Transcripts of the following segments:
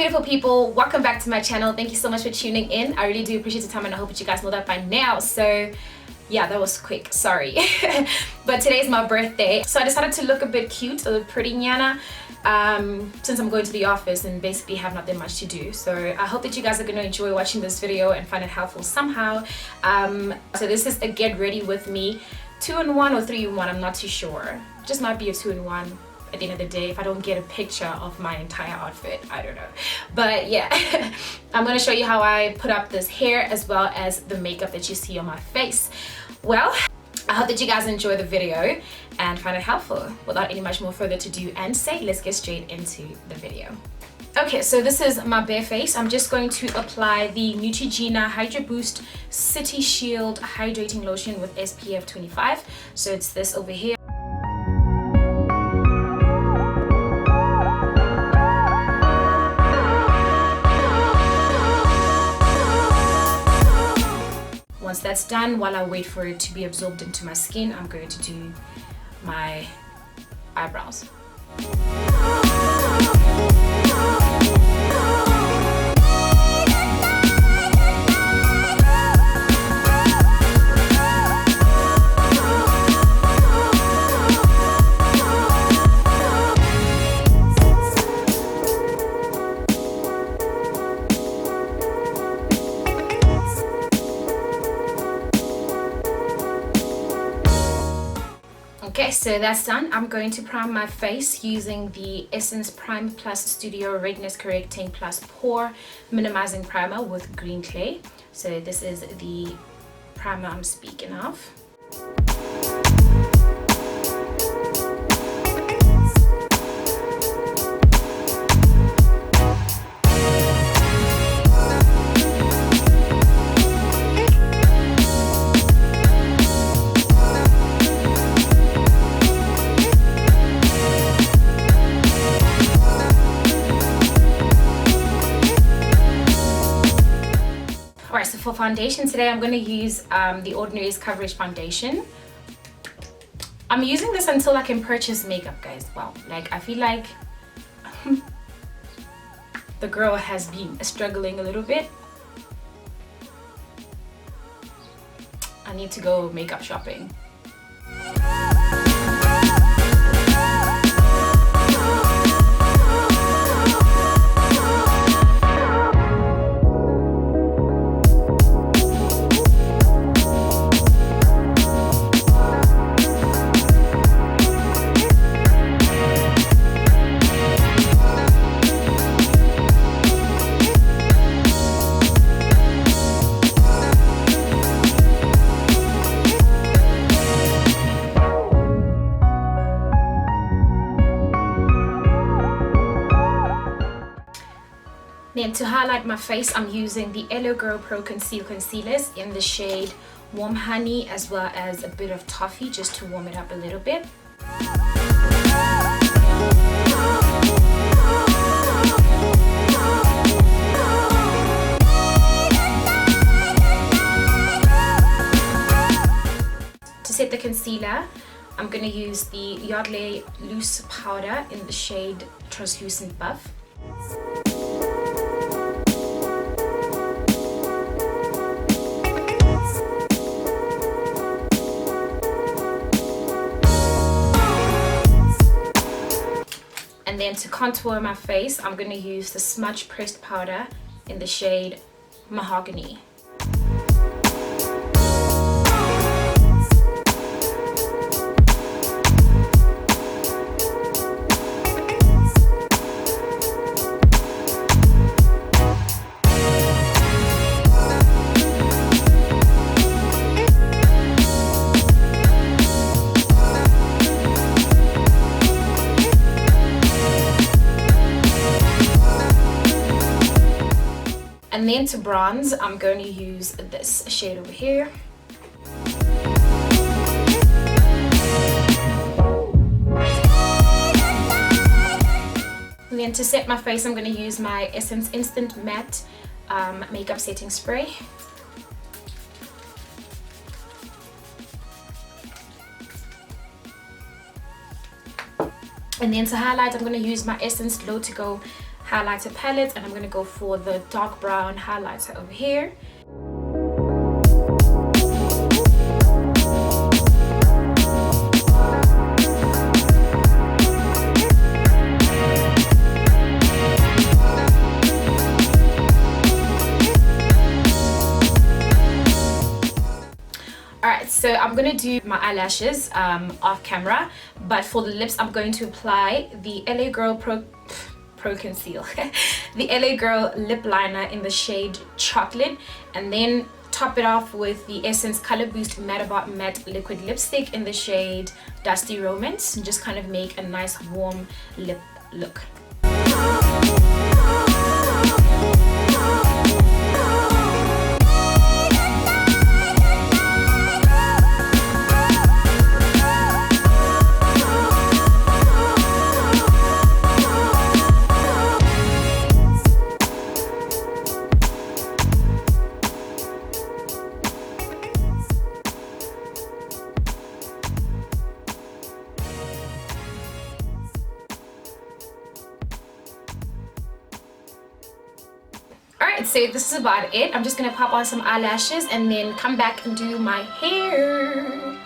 beautiful people, welcome back to my channel. Thank you so much for tuning in. I really do appreciate the time, and I hope that you guys know that by now. So yeah, that was quick, sorry. But today's my birthday, so I decided to look a bit cute, a little pretty nyana, since I'm going to the office and basically have nothing much to do. So I hope that you guys are going to enjoy watching this video and find it helpful somehow. So this is a get ready with me 2-in-1 or 3-in-1, I'm not too sure. Just might be a 2-in-1 at the end of the day if I don't get a picture of my entire outfit, I don't know. But yeah, I'm going to show you how I put up this hair as well as the makeup that you see on my face. Well, I hope that you guys enjoy the video and find it helpful. Without any much more further ado and say, let's get straight into the video. Okay, so this is my bare face. I'm just going to apply the Neutrogena Hydro Boost City Shield Hydrating Lotion with SPF 25. So it's this over here. Once that's done, while I wait for it to be absorbed into my skin, I'm going to do my eyebrows. Okay, so that's done. I'm going to prime my face using the Essence Prime Plus Studio Redness Correcting Plus Pore Minimizing Primer with green clay. So this is the primer I'm speaking of. Alright, so for foundation today, I'm going to use the Ordinary's Coverage Foundation. I'm using this until I can purchase makeup, guys. Wow, like I feel like the girl has been struggling a little bit. I need to go makeup shopping. Then to highlight my face, I'm using the Hello Girl Pro Conceal Concealers in the shade Warm Honey as well as a bit of Toffee just to warm it up a little bit. To set the concealer, I'm going to use the Yardley Loose Powder in the shade Translucent Buff. And then to contour my face, I'm going to use the Smudge Pressed Powder in the shade Mahogany. And then to bronze, I'm going to use this shade over here. And then to set my face, I'm going to use my Essence Instant Matte Makeup Setting Spray. And then to highlight, I'm going to use my Essence Glow To Go highlighter palette, and I'm going to go for the dark brown highlighter over here. Alright, so I'm going to do my eyelashes off camera, but for the lips I'm going to apply the LA Girl Pro Conceal the LA Girl lip liner in the shade Chocolate, and then top it off with the Essence Color Boost Mattabot Matte Liquid Lipstick in the shade Dusty Romance, and just kind of make a nice warm lip look. Alright, so this is about it. I'm just going to pop on some eyelashes and then come back and do my hair.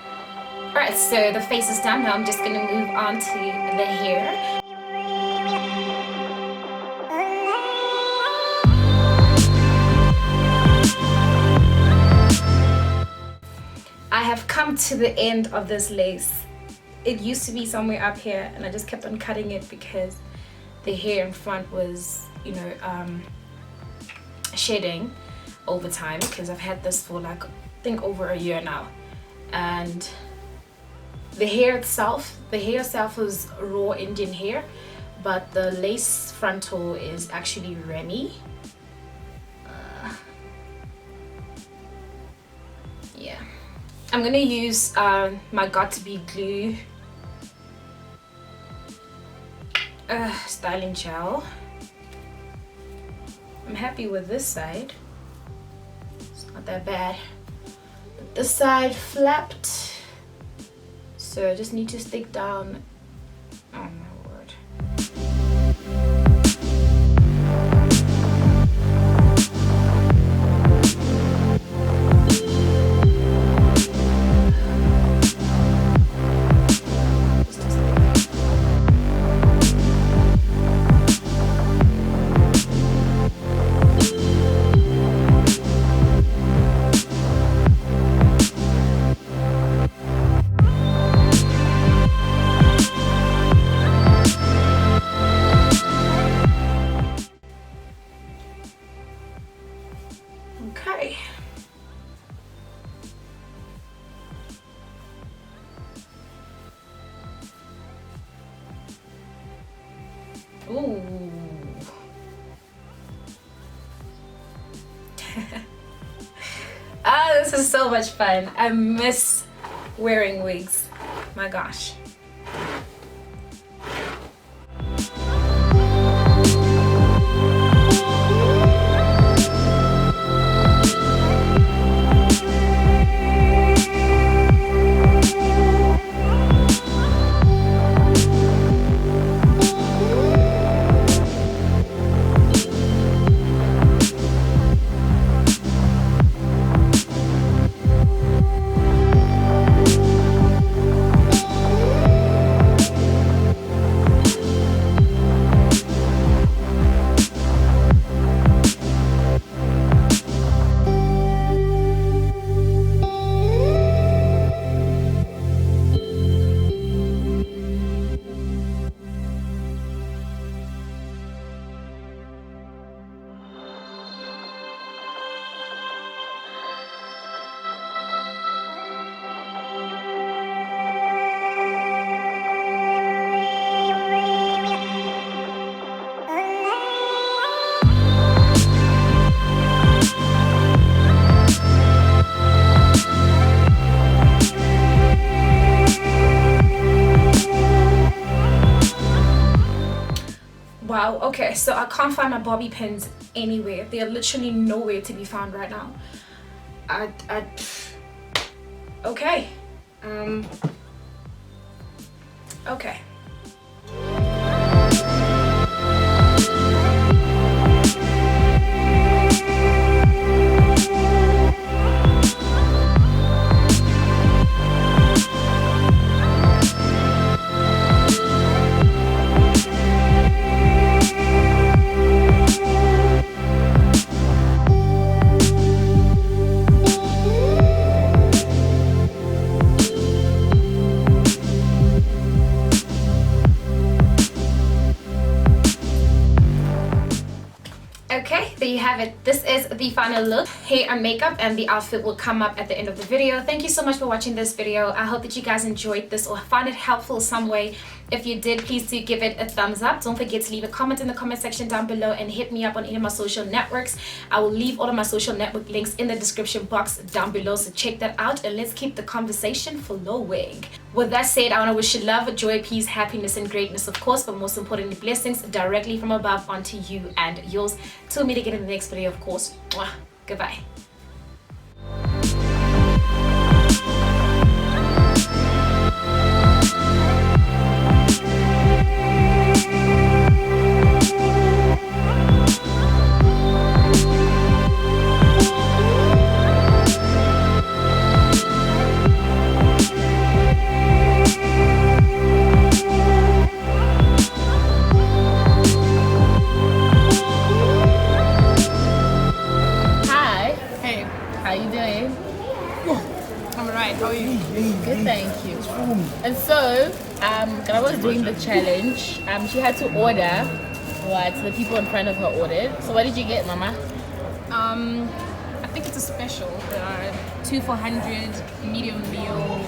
Alright, so the face is done. Now I'm just going to move on to the hair. I have come to the end of this lace. It used to be somewhere up here and I just kept on cutting it because the hair in front was, you know, shedding over time, because I've had this for like I think over a year now. And the hair itself is raw Indian hair, but the lace frontal is actually Remy. Yeah, I'm gonna use my Got2b glue styling gel. I'm happy with this side. It's not that bad. But this side flapped. So I just need to stick down. Oh my word. Okay. Ooh. Ah, this is so much fun. I miss wearing wigs. My gosh. Wow, okay, so I can't find my bobby pins anywhere. They are literally nowhere to be found right now. Okay. Okay. there you have it. This is the final look. Hair and makeup, and the outfit will come up at the end of the video. Thank you so much for watching this video. I hope that you guys enjoyed this or found it helpful some way. If you did, please do give it a thumbs up. Don't forget to leave a comment in the comment section down below and hit me up on any of my social networks. I will leave all of my social network links in the description box down below, so check that out and let's keep the conversation flowing. With that said, I want to wish you love, joy, peace, happiness, and greatness, of course, but most importantly, blessings directly from above onto you and yours. Till me to get in the next video, of course. Mwah. Goodbye. Good, thank you. And so, I was doing the challenge. She had to order what the people in front of her ordered. So what did you get, Mama? I think it's a special. 2 for 100 medium meal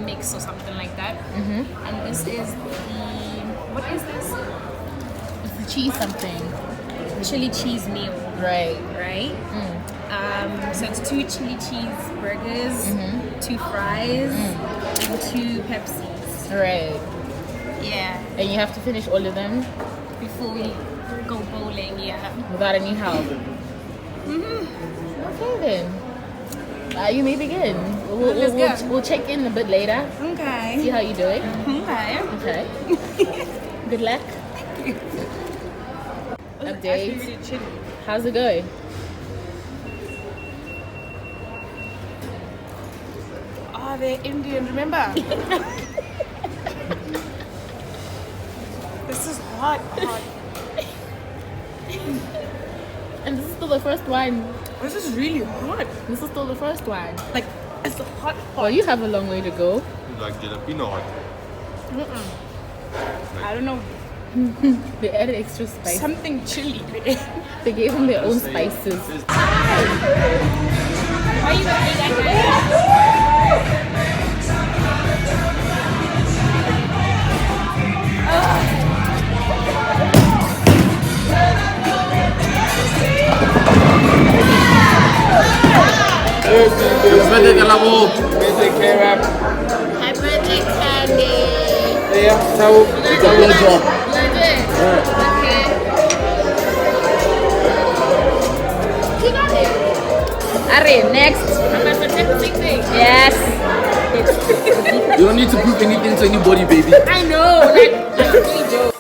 mix or something like that. And this is what is this? It's the cheese something. Chili cheese meal. Right. So it's 2 chili cheese burgers, 2 fries, and 2 Pepsis. Right. Yeah. And you have to finish all of them before we go bowling. Yeah. without any help. Okay then. You may begin. We'll check in a bit later. Okay. See how you're doing. Okay. Good luck. Update. Really chilly. How's it going? Oh, they're Indian, remember? This is hot. And this is still the first one. This is really hot. This is still the first one. Like, it's hot. Well, you have a long way to go. Like jalapeno hot. I don't know. They added extra spice. Something chili. They gave them their own spices. Why are you gonna eat that guy? Happy birthday, Candy. Yeah, so it's a pleasure. Okay. You got it. Are, next. Yes. You don't need to prove anything to anybody, baby. I know. Like, really joke.